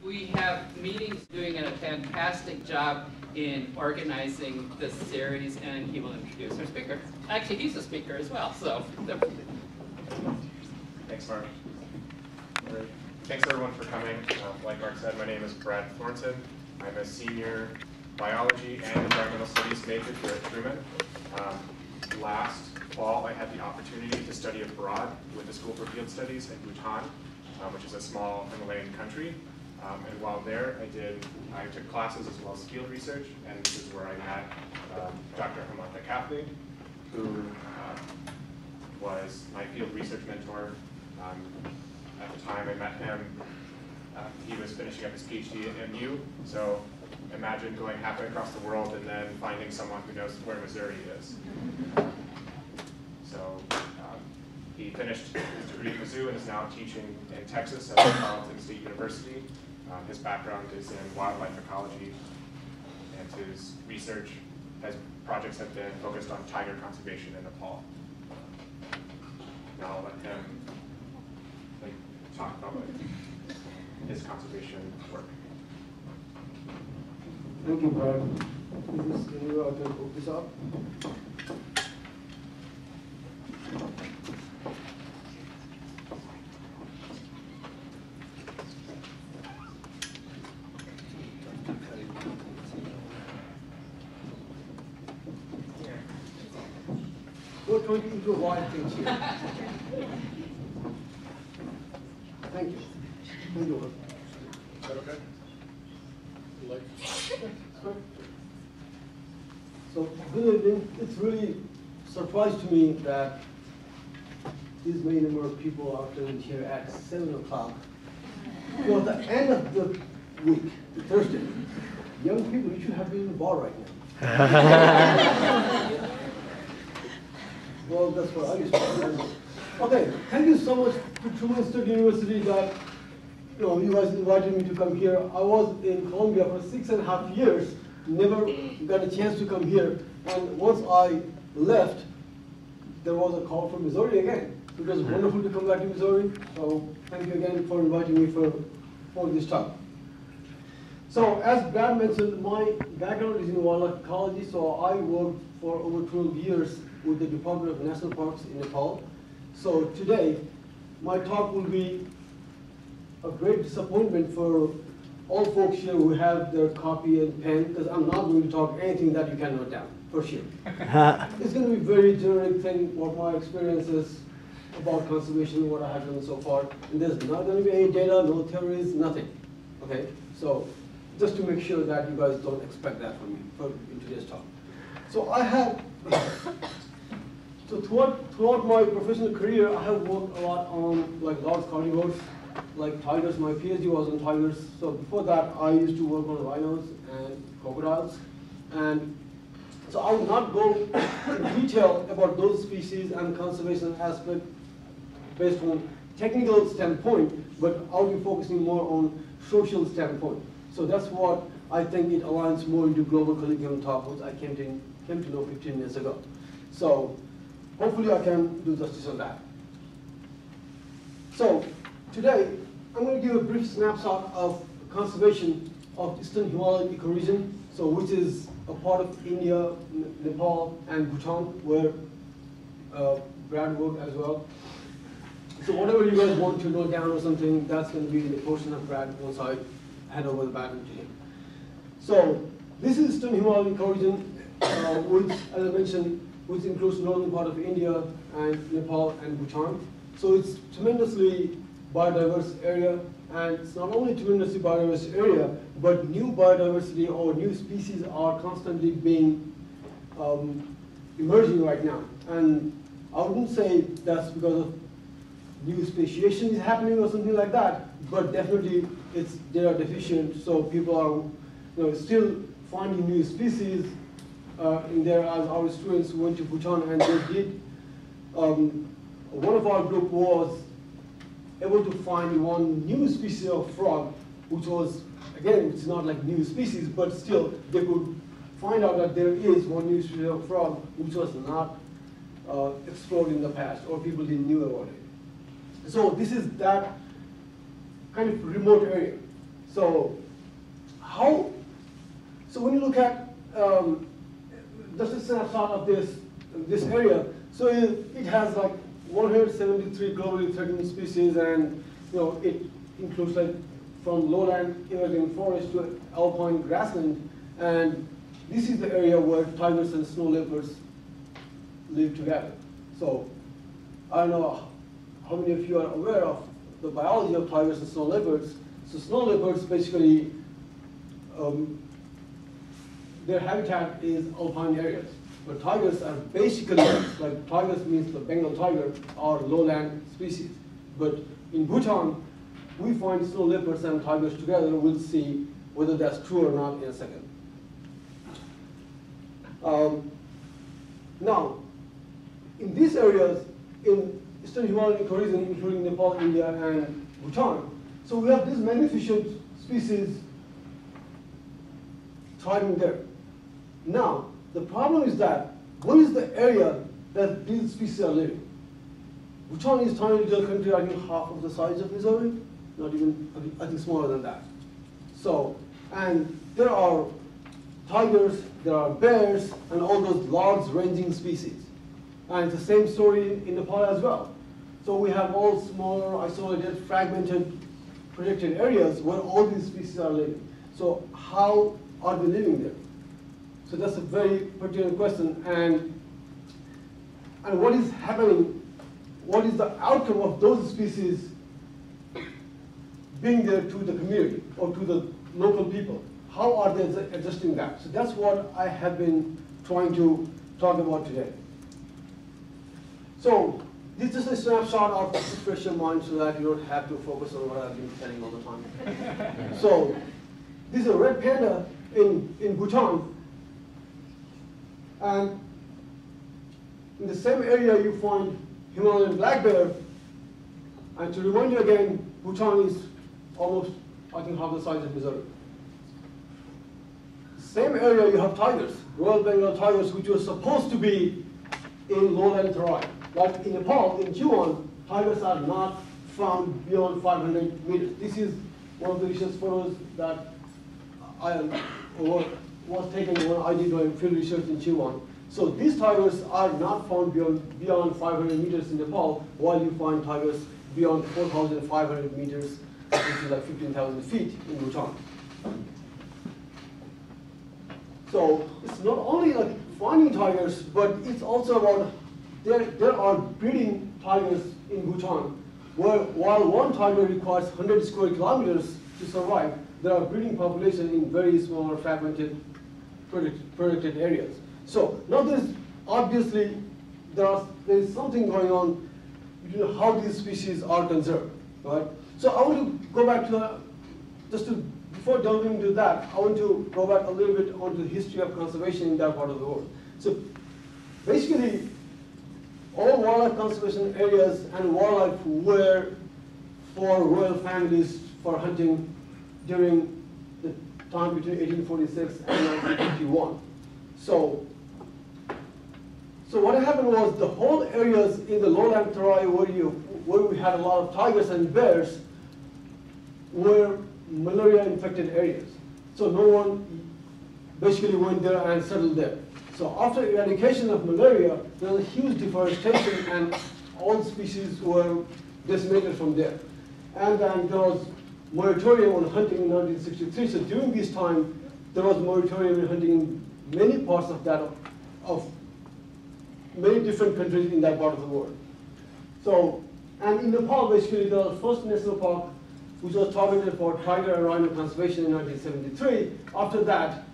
We have meetings doing a fantastic job in organizing the series, and he will introduce our speaker. Actually, he's a speaker as well, so. Thanks, Mark. Thanks, everyone, for coming. Like Mark said, my name is Brad Thornton. I'm a senior biology and environmental studies major here at Truman. Last fall, I had the opportunity to study abroad with the School for Field Studies in Bhutan, which is a small Himalayan country. And while there, I took classes as well as field research, and this is where I met Dr. Hemanta Kafley, who was my field research mentor. At the time I met him, he was finishing up his PhD at MU, so imagine going halfway across the world and then finding someone who knows where Missouri is. So he finished his degree at Mizzou and is now teaching in Texas at Tarleton State University. His background is in wildlife ecology, and his research projects have been focused on tiger conservation in Nepal. Now I'll let him talk about his conservation work. Thank you, Brad. Can you open this up? We're trying to do a lot of things here. Thank you. Thank you. Is that okay? So, good evening. It's really a surprise to me that this many number of people are coming here at 7 o'clock. You know, at the end of the week, Thursday, young people, you should have been in the bar right now. Well, that's what I used to do. Okay, thank you so much to Truman State University that you guys invited me to come here. I was in Colombia for 6.5 years, never got a chance to come here. And once I left, there was a call from Missouri again. It was wonderful to come back to Missouri. So thank you again for inviting me for this talk. So as Brad mentioned, my background is in wildlife ecology. So I worked for over 12 years with the Department of National Parks in Nepal. So today, my talk will be a great disappointment for all folks here who have their copy and pen, because I'm not going to talk anything that you can note down, for sure. It's going to be a very generic thing, what my experience is about conservation, what I have done so far. And there's not going to be any data, no theories, nothing. Okay? So just to make sure that you guys don't expect that from me in today's talk. So I have, throughout my professional career, I have worked a lot on large carnivores, like tigers. My PhD was on tigers. So before that, I used to work on rhinos and crocodiles. And so I will not go in detail about those species and conservation aspect based on technical standpoint, but I'll be focusing more on social standpoint. So that's what I think it aligns more into global curriculum talk, which I came to know 15 minutes ago. So hopefully I can do justice on that. So today, I'm going to give a brief snapshot of conservation of Eastern Himalayan ecoregion, so which is a part of India, Nepal, and Bhutan, where Brad worked as well. So whatever you guys want to note down or something, that's going to be in the portion of Brad once I hand over the baton to him. So this is Eastern Himalayan ecoregion, which, as I mentioned, which includes northern part of India and Nepal and Bhutan. So it's tremendously biodiverse area, and it's not only tremendously biodiverse area, but new biodiversity or new species are constantly being emerging right now. And I wouldn't say that's because of new speciation is happening or something like that, but definitely they are deficient, so people are still finding new species in there. As our students went to Bhutan and they did, one of our group was able to find one new species of frog, which was, again, it's not like new species, but still they could find out that there is one new species of frog which was not explored in the past, or people didn't know about it. So this is that kind of remote area. So so when you look at just a snapshot of this area, so it has like 173 globally threatened species, and it includes like from lowland evergreen forest to alpine grassland, and this is the area where tigers and snow leopards live together. So I don't know how many of you are aware of the biology of tigers and snow leopards. So snow leopards basically, their habitat is alpine areas. But tigers are basically, like tigers means the Bengal tiger, are lowland species. But in Bhutan, we find snow leopards and tigers together. We'll see whether that's true or not in a second. Now, in these areas, in Eastern Himalayan ecoregion, including Nepal, India, and Bhutan, so we have these magnificent species thriving there. Now, the problem is that, what is the area that these species are living? Bhutan is a tiny little country, I think half of the size of Missouri, not even, I think smaller than that. So, and there are tigers, there are bears, and all those large ranging species. And it's the same story in Nepal as well. So we have all smaller, isolated, fragmented, protected areas where all these species are living. So how are they living there? So that's a very pertinent question. And what is happening, what is the outcome of those species being there to the community or to the local people? How are they adjusting that? So that's what I have been trying to talk about today. So this is a snapshot of refresh your mind so that you don't have to focus on what I've been telling all the time. So this is a red panda in Bhutan. And in the same area you find Himalayan black bear. And to remind you again, Bhutan is almost, I think, half the size of Missouri. Same area you have tigers, Royal Bengal tigers, which were supposed to be in lowland terrain. Like in Nepal, in Truman, tigers are not found beyond 500 meters. This is one of the research photos that was taken when I did my field research in Truman. So these tigers are not found beyond 500 meters in Nepal, while you find tigers beyond 4,500 meters, which is like 15,000 feet in Bhutan. So it's not only like finding tigers, but it's also about there are breeding tigers in Bhutan, where while one tiger requires 100 square kilometers to survive, there are breeding populations in very small, fragmented, protected areas. So now there's obviously there's something going on between how these species are conserved, right? So I want to go back to before delving into that, I want to go back a little bit onto the history of conservation in that part of the world. So basically, all wildlife conservation areas and wildlife were for royal families for hunting during the time between 1846 and 1951. So what happened was the whole areas in the lowland terrain where we had a lot of tigers and bears were malaria-infected areas. So no one basically went there and settled there. So after eradication of malaria, there was a huge deforestation and all species were decimated from there. And then there was moratorium on hunting in 1963. So during this time, there was moratorium on hunting in many parts of many different countries in that part of the world. So, and in Nepal, basically, there was first national park which was targeted for tiger and rhino conservation in 1973. After that,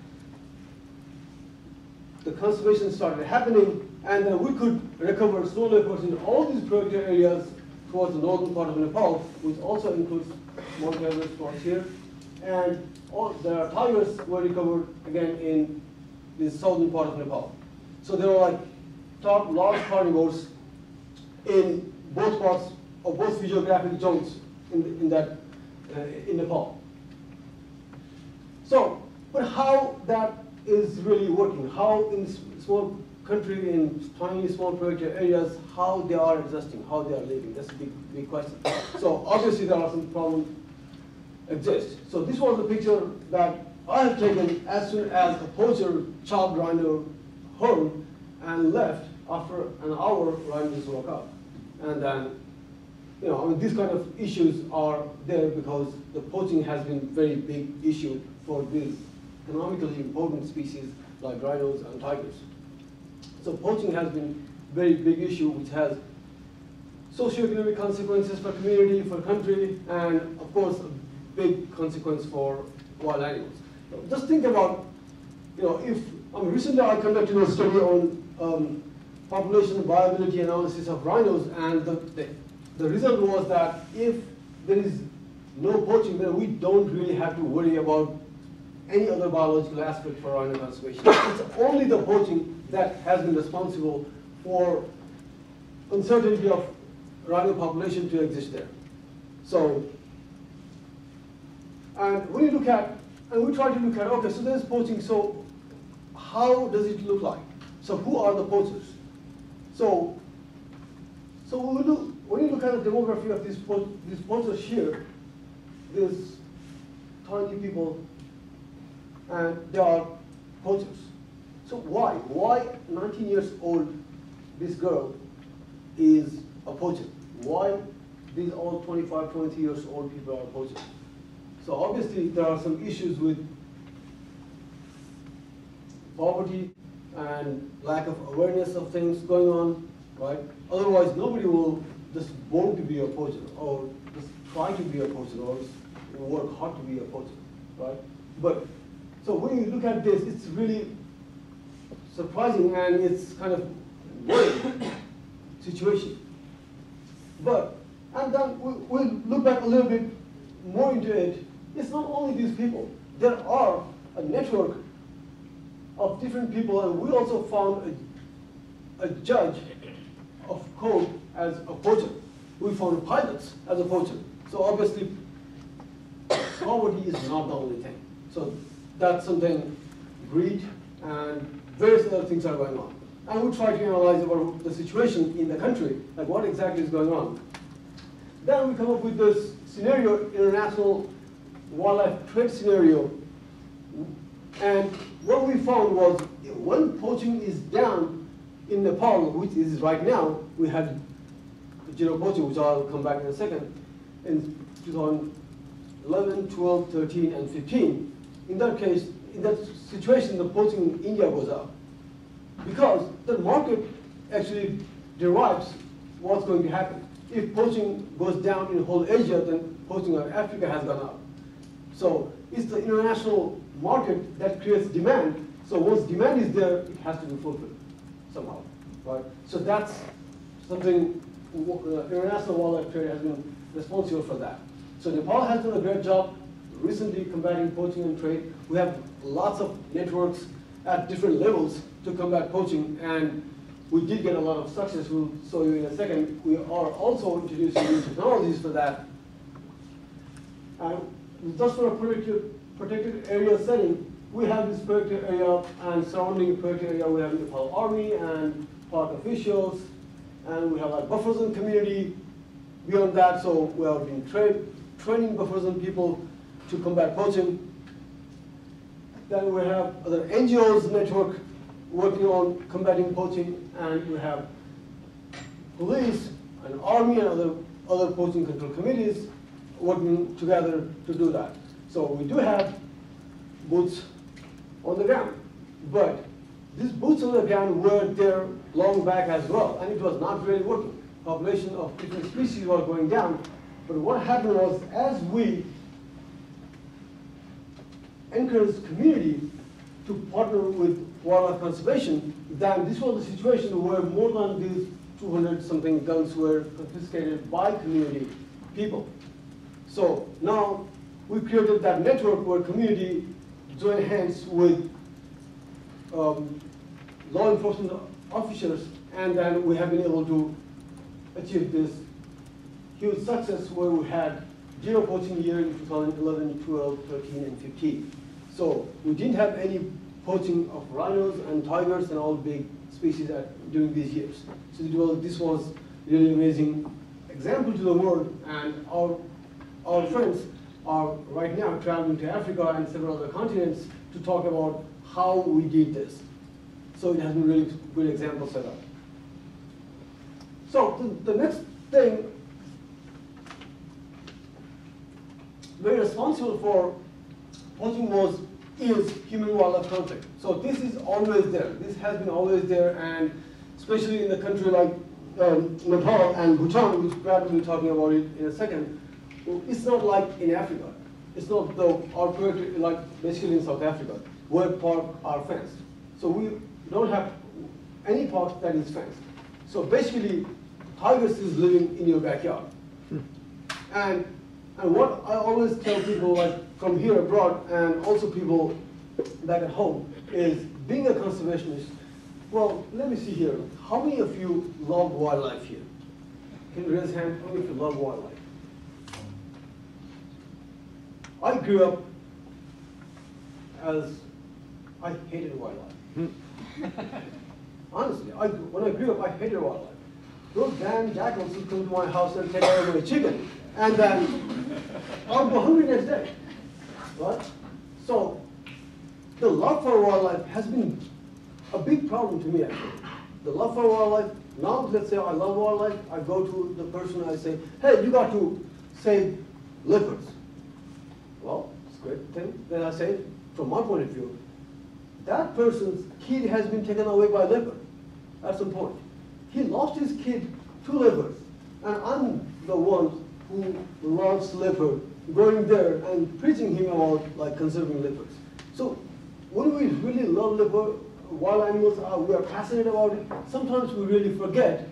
the conservation started happening, and then we could recover snow leopards in all these protected areas towards the northern part of Nepal, which also includes Mount Everest towards here. And the tigers were recovered again in the southern part of Nepal. So there were like top large carnivores in both parts of both physiographic zones in Nepal. So, but how that is really working? How in small country, in tiny small protected areas, how they are existing, how they are living? That's a big question. So obviously there are some problems exist. So this was the picture that I have taken as soon as a poacher chopped rhino horn and left. After an hour, rhinos woke up. And then, you know, I mean, these kind of issues are there because the poaching has been a very big issue for these economically important species like rhinos and tigers. So poaching has been a very big issue which has socioeconomic consequences for community, for country, and of course a big consequence for wild animals. So just think about, you know, if, I mean, recently I conducted a study on population viability analysis of rhinos, and the result was that if there is no poaching, then we don't really have to worry about any other biological aspect for rhino conservation. It's only the poaching that has been responsible for uncertainty of rhino population to exist there. So, and when you look at, and we try to look at, okay, so there's poaching, so how does it look like? So who are the poachers? So when you look at the demography of these poachers here, these tiny people, and they are poachers. So why? Why 19 years old, this girl is a poacher? Why these all 25, 20 years old people are poachers? So obviously there are some issues with poverty and lack of awareness of things going on, right? Otherwise nobody will just want to be a poacher or just try to be a poacher or work hard to be a poacher, right? But so when you look at this, it's really surprising and it's kind of worrying situation. But, and then we'll look back a little bit more into it. It's not only these people. There are a network of different people, and we also found a judge of code as a poacher. We found pilots as a poacher. So obviously, poverty is not the only thing. So that's something, greed and various other things are going on. And we try to analyze about the situation in the country, like what exactly is going on. Then we come up with this scenario, international wildlife trade scenario. And what we found was when poaching is down in Nepal, which is right now, we had zero poaching, which I'll come back in a second, in 2011, 12, 13, and 15. In that case, in that situation, the poaching in India goes up. Because the market actually derives what's going to happen. If poaching goes down in whole Asia, then poaching in Africa has gone up. So it's the international market that creates demand. So once demand is there, it has to be fulfilled somehow, right? So that's something, international wildlife trade has been responsible for that. So Nepal has done a great job recently combating poaching and trade. We have lots of networks at different levels to combat poaching, and we did get a lot of success. We'll show you in a second. We are also introducing new technologies for that. Just for a protected area setting, we have this protected area, and surrounding protected area we have Nepal Army and park officials, and we have a buffer zone community. Beyond that, so we have been training buffer zone people to combat poaching. Then we have other NGOs network working on combating poaching, and we have police and army and other poaching control committees working together to do that. So we do have boots on the ground, but these boots on the ground were there long back as well, and it was not really working. Population of different species was going down, but what happened was as we encouraged community to partner with wildlife conservation, then this was a situation where more than these 200-something guns were confiscated by community people. So now we created that network where community joined hands with law enforcement officers, and then we have been able to achieve this huge success where we had zero poaching year in 2011, 12, 13, and 15. So we didn't have any poaching of rhinos and tigers and all big species during these years. So this was really amazing example to the world, and our friends are right now traveling to Africa and several other continents to talk about how we did this. So it has been really good example set up. So the next thing, very responsible for poaching is human-wildlife conflict. So this is always there. This has been always there, and especially in a country like Nepal and Bhutan, which Brad will be talking about it in a second. It's not like in Africa. It's not our territory like basically in South Africa, where parks are fenced. So we don't have any parks that is fenced. So basically, tigers is living in your backyard. And what I always tell people, like from here abroad, and also people back at home, is being a conservationist. Well, let me see here. How many of you love wildlife here? Can you raise hand? How many of you love wildlife? I grew up as I hated wildlife. Honestly, when I grew up, I hated wildlife. Those damn jackals would come to my house and take away my chicken, and then I'll go hungry next day. Right? So the love for wildlife has been a big problem to me, actually. The love for wildlife. Now, let's say I love wildlife. I go to the person and I say, "Hey, you got to save leopards." Well, it's a great thing. Then I say, from my point of view, that person's kid has been taken away by a leopard at some point. He lost his kid to leopards, and I'm the one who loves leopard, going there and preaching him about like conserving leopards. So when we really love leopard, wild animals, we are passionate about it. Sometimes we really forget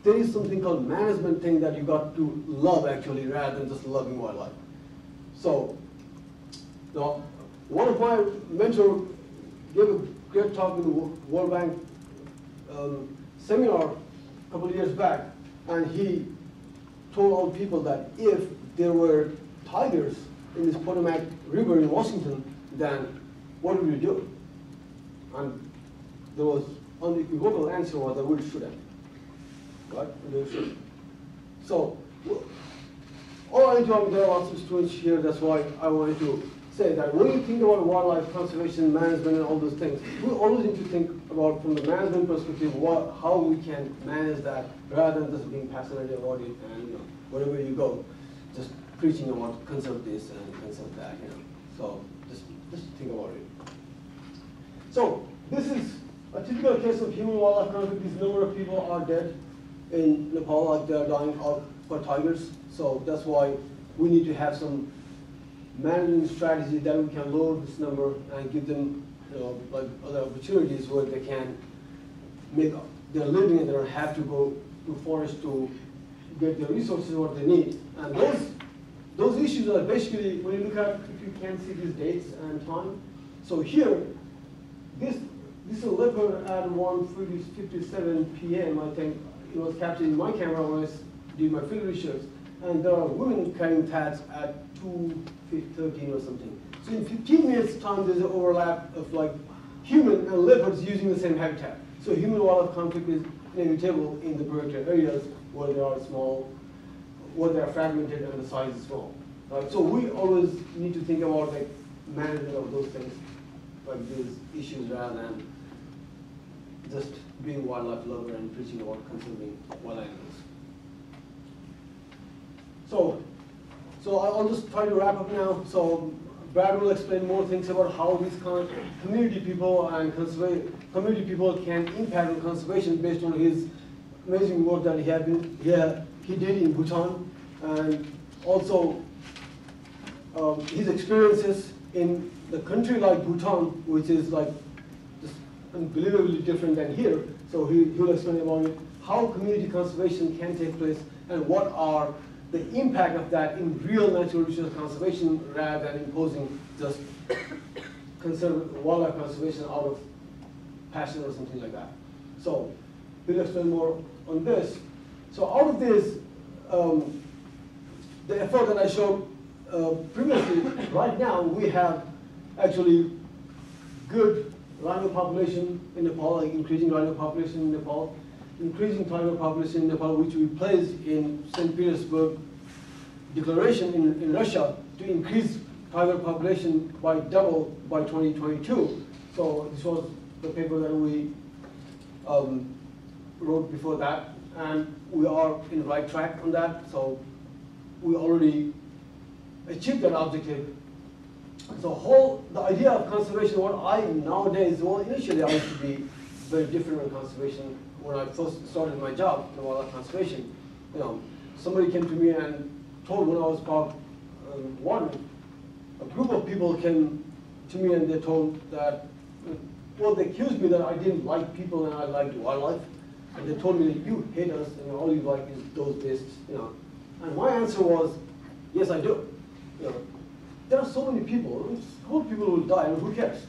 there is something called management thing that you got to love actually, rather than just loving wildlife. So, now, one of my mentors gave a great talk in the World Bank seminar a couple of years back, and he told all people that if there were tigers in this Potomac River in Washington, then what would we do? And there was unequivocal answer was that we should have. Right? We should. So, all I need to there are lots of students here, that's why I wanted to say that when you think about wildlife conservation, management, and all those things, we always need to think about from the management perspective how we can manage that rather than just being passionate about it and wherever you go, just preaching about conserve this and conserve that. So just think about it. So this is a typical case of human-wildlife conflict. This number of people are dead in Nepal, like they are dying out for tigers. So that's why we need to have some management strategy that we can lower this number and give them, like other opportunities where they can make their living and they don't have to go to forest to get the resources what they need. And those issues are basically, when you look at, if you can see these dates and time. So here, this is a leopard at 1:57 p.m. I think it was captured in my camera when I did my field research. And there are women carrying tags at 2:13 or something. So in 15 minutes time, there's an overlap of like human and leopards using the same habitat. So human-wildlife conflict is inevitable in the protected areas where they are small, where they are fragmented and the size is small. Right? So we always need to think about like management of those things, like these issues, rather than just being wildlife lover and preaching about conserving wild animals. So I'll just try to wrap up now. So Brad will explain more things about how these community people and community people can impact on conservation based on his amazing work that he did in Bhutan, and also his experiences in the country like Bhutan, which is like just unbelievably different than here. So he'll explain about it, how community conservation can take place, and what are the impact of that in real natural resource conservation rather than imposing just wildlife conservation out of passion or something like that. So we'll explain more on this. So out of this, the effort that I showed previously, right now we have actually good rhino population in Nepal, like increasing rhino population in Nepal, increasing tiger population in Nepal, which we placed in St. Petersburg, declaration in Russia to increase tiger population by double by 2022. So this was the paper that we wrote before that, and we are in the right track on that. So we already achieved that objective. So the idea of conservation, what I nowadays, well, initially I used to be very different with conservation when I first started my job in wildlife conservation. You know, somebody came to me and told when I was part one, a group of people came to me and they told that, well, they accused me that I didn't like people and I liked wildlife. And they told me that you hate us and all you like is those beasts, you know. And my answer was, yes, I do. You know, there are so many people, whole people will die, and who cares?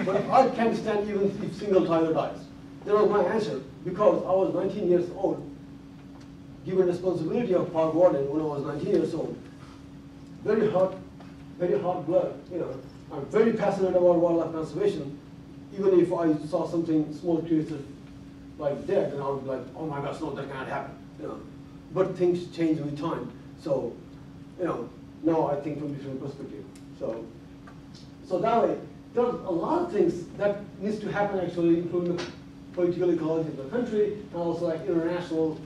But I can't stand even if single tiger dies. That was my answer, because I was 19 years old, given responsibility of park warden when I was 19 years old. Very hot blood, you know. I'm very passionate about wildlife conservation. Even if I saw something, small creature like dead, and I would be like, oh my gosh, no, that can't happen, you know. But things change with time. So, you know, now I think from a different perspective. So that way, there's a lot of things that needs to happen actually, including the political ecology of the country, and also like international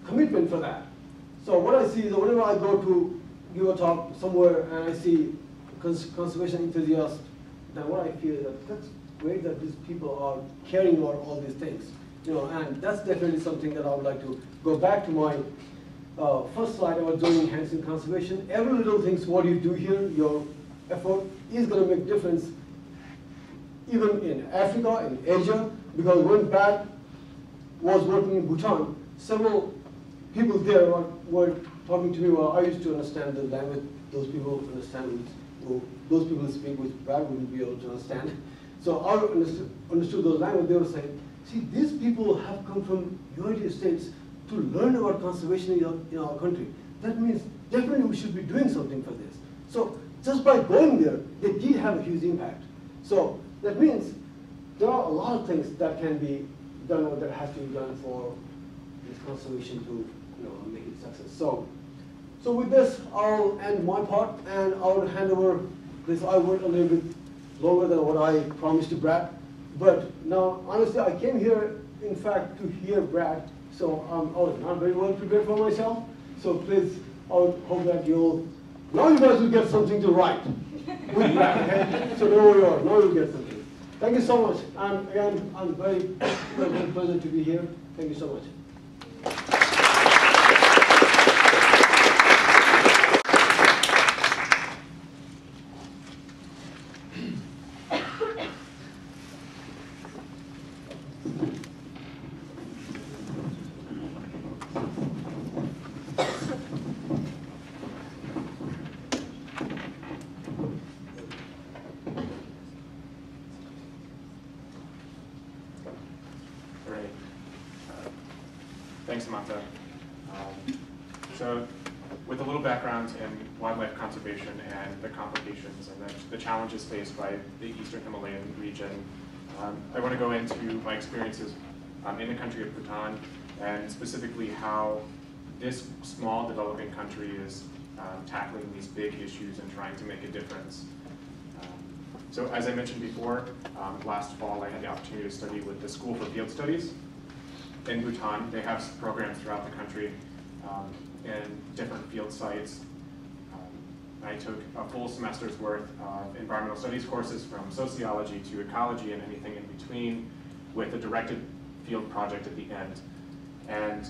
commitment for that. So what I see is that whenever I go to give a talk somewhere and I see conservation enthusiasts, then what I feel is that that's great that these people are caring about all these things. You know, and that's definitely something that I would like to go back to my first slide about joining hands in conservation. Every little thing, what you do here, your effort is going to make difference even in Africa, in Asia, because when Brad was working in Bhutan, several people there were talking to me, well, I used to understand the language those people understand, those people speak, which Brad wouldn't be able to understand. So I understood those language. They were saying, see, these people have come from United States to learn about conservation in our country. That means definitely we should be doing something for this. So just by going there, they did have a huge impact. So that means there are a lot of things that can be done or that has to be done for this conservation to make it success. So with this, I'll end my part and I'll hand over this. I went a little bit longer than what I promised to Brad. But now, honestly, I came here, in fact, to hear Brad. So I was not very well prepared for myself. So please, I would hope that now you guys will get something to write with Brad, okay? So there we are, now you'll get something. Thank you so much. And again, I'm very pleasant to be here. Thank you so much. Thanks, Hemanta. So with a little background in wildlife conservation and the complications and the challenges faced by the Eastern Himalayan region, I want to go into my experiences in the country of Bhutan and specifically how this small developing country is tackling these big issues and trying to make a difference. So as I mentioned before, last fall I had the opportunity to study with the School for Field Studies in Bhutan. They have programs throughout the country in different field sites. I took a full semester's worth of environmental studies courses from sociology to ecology and anything in between with a directed field project at the end. And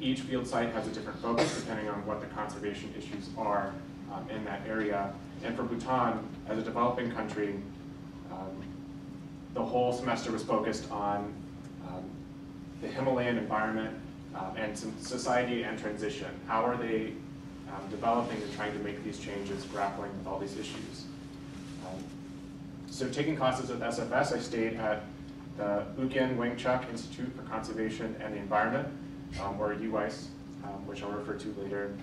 each field site has a different focus depending on what the conservation issues are in that area. And for Bhutan, as a developing country, the whole semester was focused on the Himalayan environment and some society and transition. How are they developing and trying to make these changes, grappling with all these issues? So taking classes with SFS, I stayed at the Ugyen Wangchuck Institute for Conservation and the Environment, or UWICE, which I'll refer to later,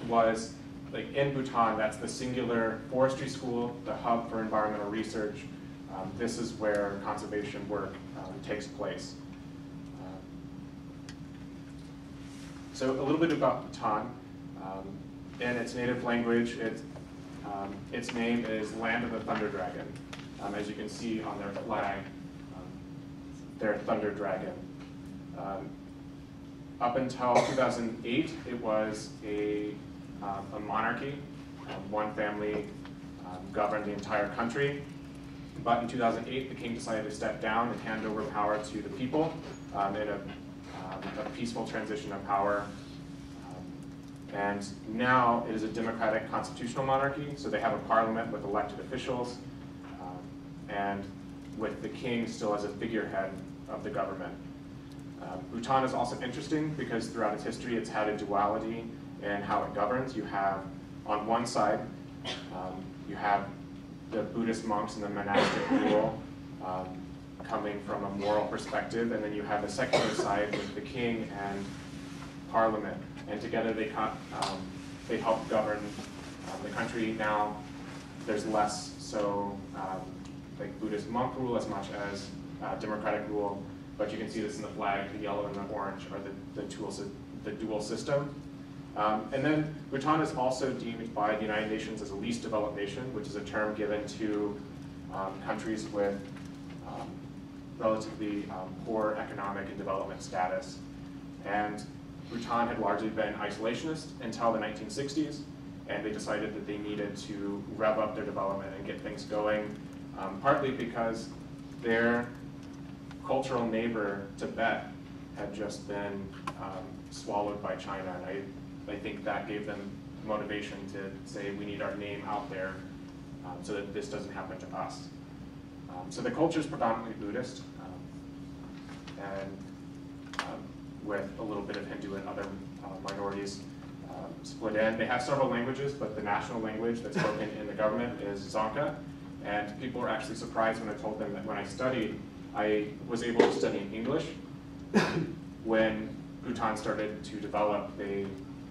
was like in Bhutan, that's the singular forestry school, the hub for environmental research. This is where conservation work takes place. So a little bit about Bhutan. In its native language, its name is Land of the Thunder Dragon. As you can see on their flag, their Thunder Dragon. Up until 2008, it was a monarchy. One family governed the entire country. But in 2008, the king decided to step down and hand over power to the people in a peaceful transition of power. And now it is a democratic constitutional monarchy, so they have a parliament with elected officials, and with the king still as a figurehead of the government. Bhutan is also interesting because throughout its history it's had a duality in how it governs. You have, on one side, you have the Buddhist monks and the monastic rule coming from a moral perspective, and then you have the secular side with the king and parliament. And together they help govern the country. Now there's less like Buddhist monk rule as much as democratic rule, but you can see this in the flag. The yellow and the orange are the dual system. And then Bhutan is also deemed by the United Nations as a least developed nation, which is a term given to countries with relatively poor economic and development status. And Bhutan had largely been isolationist until the 1960s, and they decided that they needed to rev up their development and get things going, partly because their cultural neighbor, Tibet, had just been swallowed by China, and I think that gave them motivation to say we need our name out there so that this doesn't happen to us. So the culture is predominantly Buddhist, and with a little bit of Hindu and other minorities split in. They have several languages, but the national language that's spoken in the government is Dzongkha, and people were actually surprised when I told them that when I studied, I was able to study in English. When Bhutan started to develop, they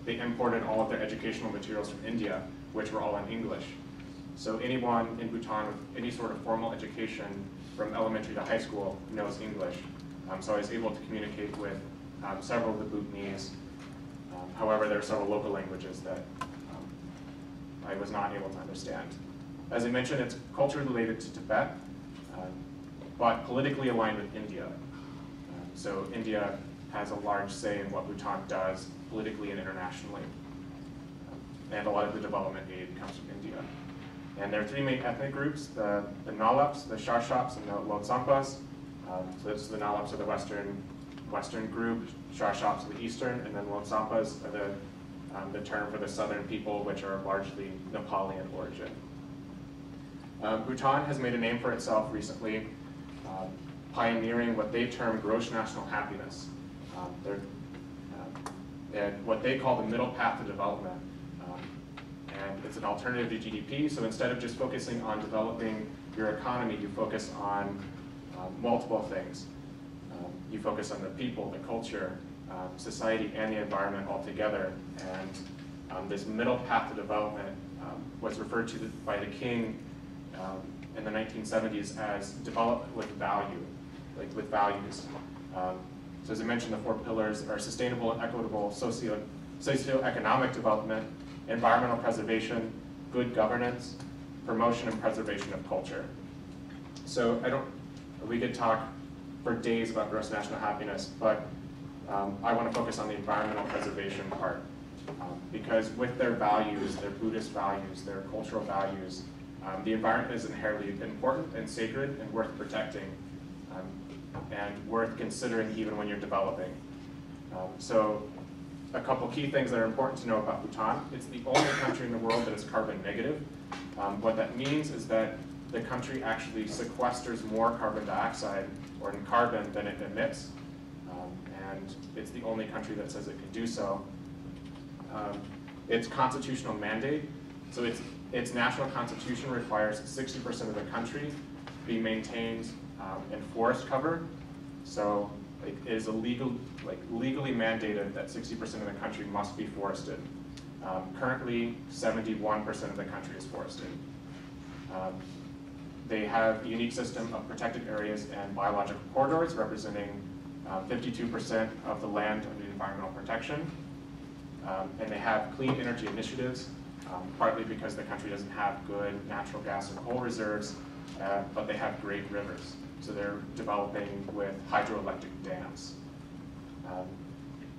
imported all of their educational materials from India, which were all in English. So anyone in Bhutan with any sort of formal education from elementary to high school knows English. So I was able to communicate with several of the Bhutanese. However, there are several local languages that I was not able to understand. As I mentioned, it's culturally related to Tibet, but politically aligned with India. So India has a large say in what Bhutan does politically and internationally. And a lot of the development aid comes from India. And there are three main ethnic groups, the Nalaps, the Sharshaps, and the Lhotsangpas. So this is the Nalaps are the western group, Sharshaps are the eastern, and then Lhotsangpas are the term for the southern people, which are largely Nepali in origin. Bhutan has made a name for itself recently, pioneering what they term gross national happiness. And what they call the middle path to development. And it's an alternative to GDP, so instead of just focusing on developing your economy, you focus on multiple things. You focus on the people, the culture, society, and the environment all together. And this middle path to development was referred to by the king in the 1970s as development with value, like with values. So as I mentioned, the four pillars are sustainable and equitable socioeconomic development, environmental preservation, good governance, promotion and preservation of culture. So we could talk for days about gross national happiness, but I want to focus on the environmental preservation part. Because with their values, their Buddhist values, their cultural values, the environment is inherently important and sacred and worth protecting and worth considering even when you're developing. So a couple key things that are important to know about Bhutan. It's the only country in the world that is carbon negative. What that means is that the country actually sequesters more carbon dioxide or in carbon than it emits. And it's the only country that says it can do so. Its constitutional mandate, so its national constitution requires 60% of the country be maintained in forest cover. So it is legally mandated that 60% of the country must be forested. Currently, 71% of the country is forested. They have a unique system of protected areas and biological corridors representing 52% of the land under environmental protection. And they have clean energy initiatives, partly because the country doesn't have good natural gas or coal reserves, but they have great rivers. So they're developing with hydroelectric dams.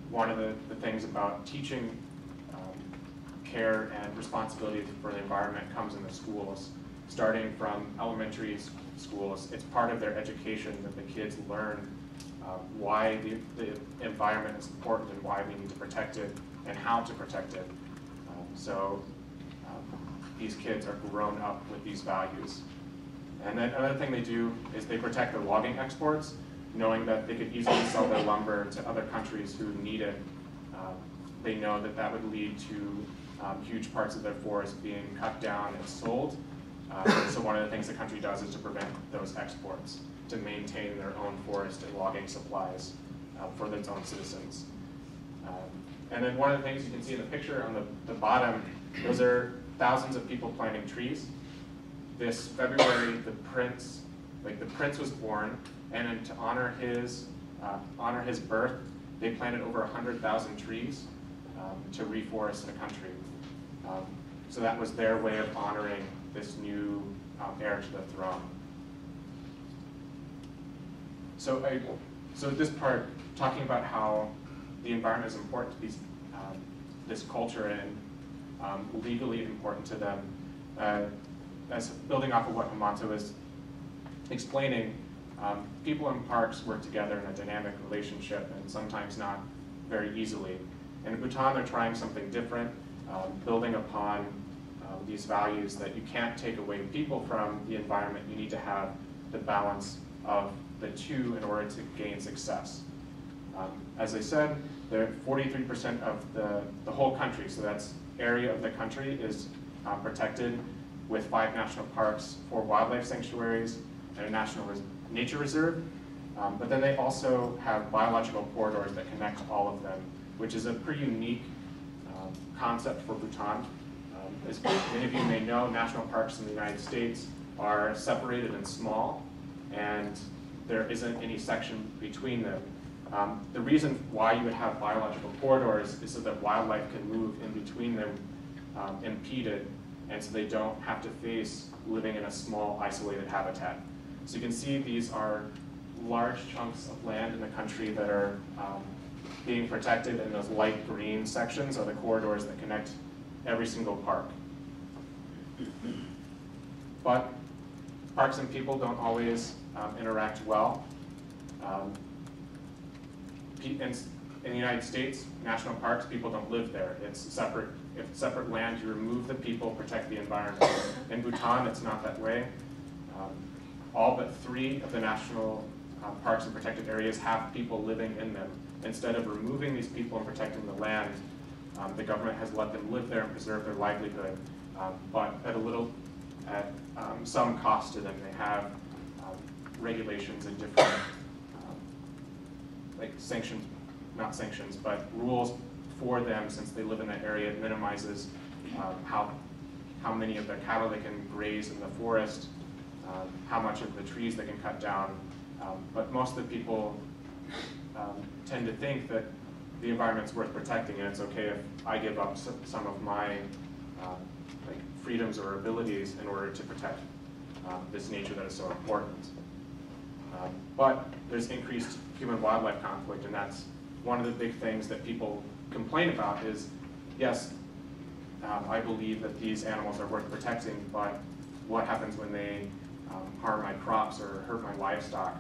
One of the things about teaching care and responsibility for the environment comes in the schools. Starting from elementary schools, it's part of their education that the kids learn why the environment is important and why we need to protect it and how to protect it. So these kids are grown up with these values. And then another thing they do is they protect their logging exports, knowing that they could easily sell their lumber to other countries who need it. They know that that would lead to huge parts of their forest being cut down and sold. So one of the things the country does is to prevent those exports, to maintain their own forest and logging supplies for its own citizens. And then one of the things you can see in the picture on the bottom, those are thousands of people planting trees. This February, the prince was born, and then to honor his birth, they planted over 100,000 trees to reforest the country. So that was their way of honoring this new heir to the throne. So this part, talking about how the environment is important to this culture and legally important to them, as building off of what Hemanta was explaining, people in parks work together in a dynamic relationship and sometimes not very easily. And in Bhutan, they're trying something different, building upon these values that you can't take away people from the environment. You need to have the balance of the two in order to gain success. As I said, 43% of the whole country, so that's area of the country, is protected with 5 national parks, 4 wildlife sanctuaries, and a national nature reserve. But then they also have biological corridors that connect all of them, which is a pretty unique concept for Bhutan. As many of you may know, national parks in the United States are separated and small, and there isn't any section between them. The reason why you would have biological corridors is so that wildlife can move in between them impeded, and so they don't have to face living in a small, isolated habitat. So you can see these are large chunks of land in the country that are being protected, and those light green sections are the corridors that connect every single park. But parks and people don't always interact well. In the United States, national parks, people don't live there. It's separate land. You remove the people, protect the environment. In Bhutan, it's not that way. All but 3 of the national parks and protected areas have people living in them. Instead of removing these people and protecting the land, the government has let them live there and preserve their livelihood, but at some cost to them. They have regulations and different like sanctions, not sanctions, but rules for them, since they live in that area. It minimizes how many of their cattle they can graze in the forest, how much of the trees they can cut down. But most of the people tend to think that the environment's worth protecting, and it's okay if I give up some of my like freedoms or abilities in order to protect this nature that is so important. But there's increased human-wildlife conflict, and that's one of the big things that people complain about is, yes, I believe that these animals are worth protecting, but what happens when they harm my crops or hurt my livestock?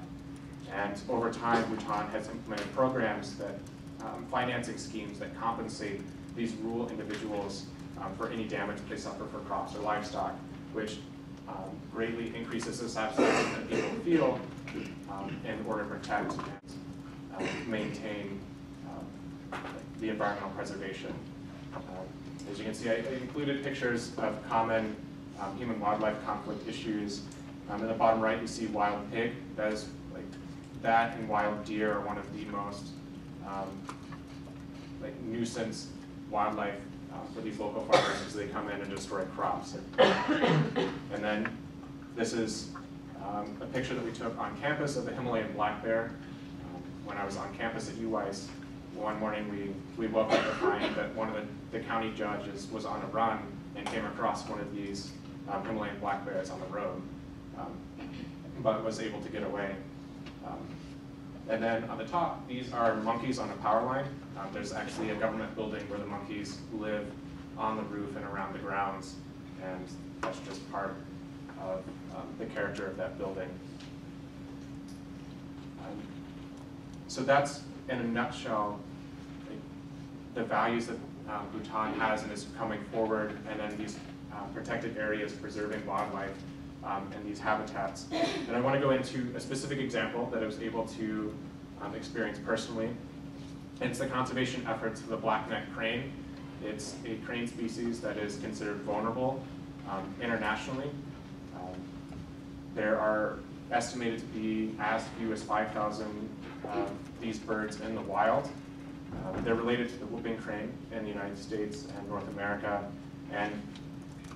And over time, Bhutan has implemented programs that, financing schemes that compensate these rural individuals for any damage that they suffer for crops or livestock, which greatly increases the satisfaction that people feel in order to protect and maintain the environmental preservation. As you can see, I included pictures of common human-wildlife conflict issues. In the bottom right, you see wild pig. That and wild deer are one of the most nuisance wildlife for these local farmers, because they come in and destroy crops. And then this is a picture that we took on campus of the Himalayan black bear when I was on campus at UWICE, one morning we woke up to find that one of the county judges was on a run and came across one of these Himalayan black bears on the road, but was able to get away. And then on the top, these are monkeys on a power line. There's actually a government building where the monkeys live on the roof and around the grounds, and that's just part of the character of that building. So that's, in a nutshell, the values that Bhutan has and is coming forward, and then these protected areas preserving wildlife and these habitats. And I want to go into a specific example that I was able to experience personally. And it's the conservation efforts of the black-necked crane. It's a crane species that is considered vulnerable internationally. There are estimated to be as few as 5,000 these birds in the wild. They're related to the whooping crane in the United States and North America, and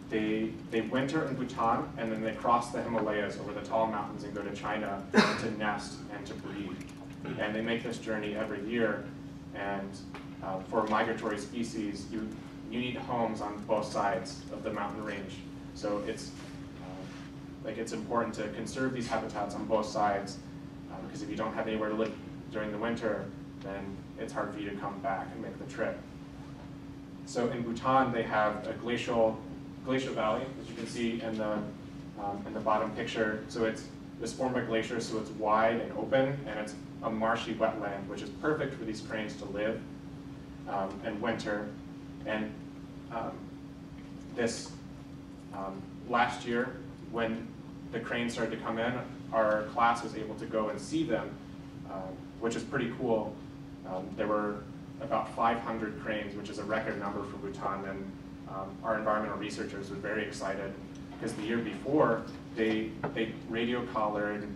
they winter in Bhutan, and then they cross the Himalayas over the tall mountains and go to China to nest and to breed. And they make this journey every year, and for migratory species, you need homes on both sides of the mountain range. So it's important to conserve these habitats on both sides, because if you don't have anywhere to live during the winter, then it's hard for you to come back and make the trip. So in Bhutan, they have a glacial valley, as you can see in the bottom picture. So it's formed by glaciers, so it's wide and open, and it's a marshy wetland, which is perfect for these cranes to live and winter. And last year, when the cranes started to come in, our class was able to go and see them, which is pretty cool. There were about 500 cranes, which is a record number for Bhutan, and our environmental researchers were very excited because the year before, they radio collared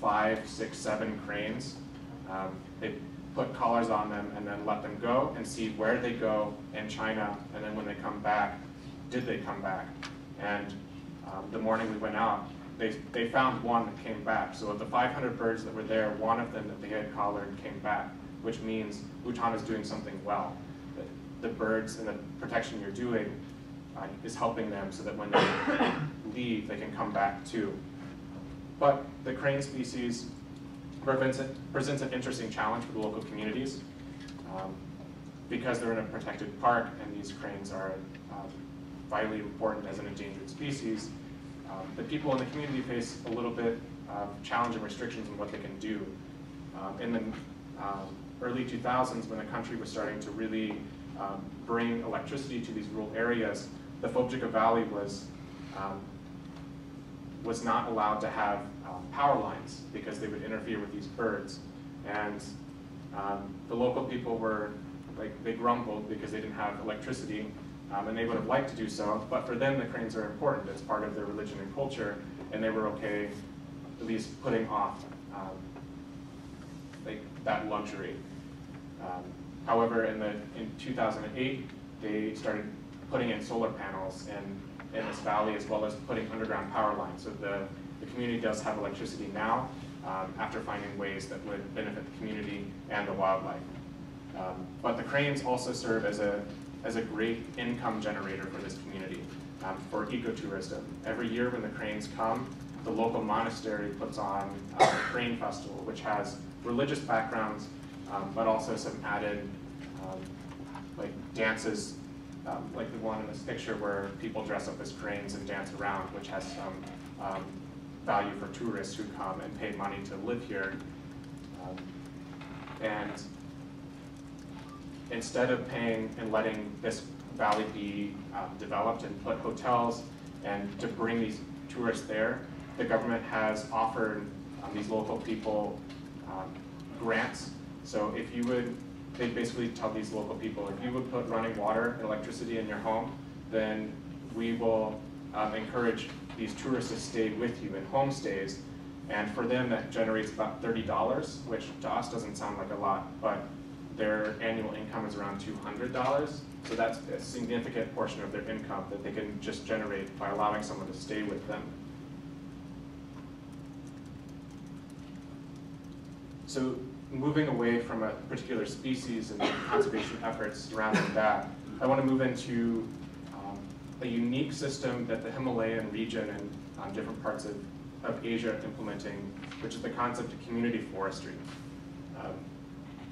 5, 6, 7 cranes. They put collars on them and then let them go and see where they go in China, and then when they come back, did they come back? And the morning we went out, they found one that came back. So of the 500 birds that were there, one of them that they had collared came back, which means Bhutan is doing something well. That the birds and the protection you're doing is helping them so that when they leave, they can come back too. But the crane species presents an interesting challenge for the local communities because they're in a protected park and these cranes are vitally important as an endangered species. The people in the community face a little bit of challenge and restrictions on what they can do. In the early 2000s, when the country was starting to really bring electricity to these rural areas, the Phobjika Valley was not allowed to have power lines because they would interfere with these birds. And the local people were, they grumbled because they didn't have electricity, and they would have liked to do so, but for them the cranes are important. It's part of their religion and culture, and they were okay at least putting off that luxury. However, in 2008, they started putting in solar panels in this valley, as well as putting underground power lines. So the community does have electricity now, after finding ways that would benefit the community and the wildlife. But the cranes also serve as a great income generator for this community, for ecotourism. Every year when the cranes come, the local monastery puts on a crane festival, which has religious backgrounds, but also some added dances, like the one in this picture where people dress up as cranes and dance around, which has some value for tourists who come and pay money to live here. And instead of paying and letting this valley be developed and put hotels and to bring these tourists there, the government has offered these local people grants. So if you would, they basically tell these local people, if you would put running water and electricity in your home, then we will encourage these tourists to stay with you in homestays. And for them, that generates about $30, which to us doesn't sound like a lot, but their annual income is around $200. So that's a significant portion of their income that they can just generate by allowing someone to stay with them. So moving away from a particular species and conservation efforts surrounding that, I want to move into a unique system that the Himalayan region and different parts of Asia are implementing, which is the concept of community forestry.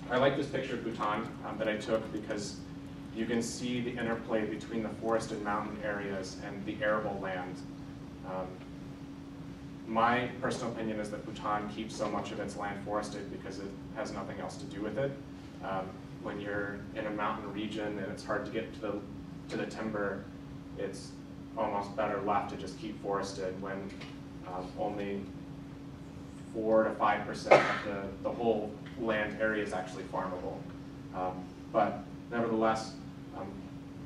I like this picture of Bhutan that I took because you can see the interplay between the forest and mountain areas and the arable land. My personal opinion is that Bhutan keeps so much of its land forested because it has nothing else to do with it. When you're in a mountain region and it's hard to get to the timber, it's almost better left to just keep forested when only 4 to 5% of the whole land area is actually farmable. But nevertheless,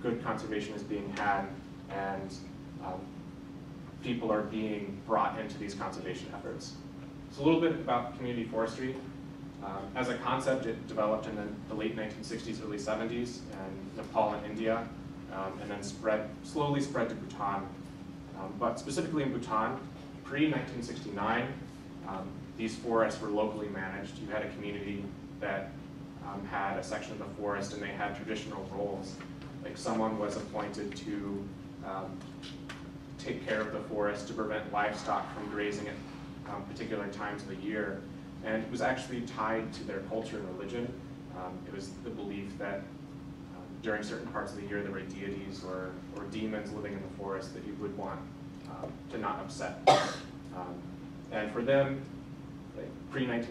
good conservation is being had, and people are being brought into these conservation efforts. So a little bit about community forestry. As a concept, it developed in the late 1960s, early 70s in Nepal and India, and then slowly spread to Bhutan. But specifically in Bhutan, pre-1969, these forests were locally managed. You had a community that had a section of the forest, and they had traditional roles. Like someone was appointed to take care of the forest to prevent livestock from grazing at particular times of the year. And it was actually tied to their culture and religion. It was the belief that during certain parts of the year there were deities or demons living in the forest that you would want to not upset. And for them, like pre-19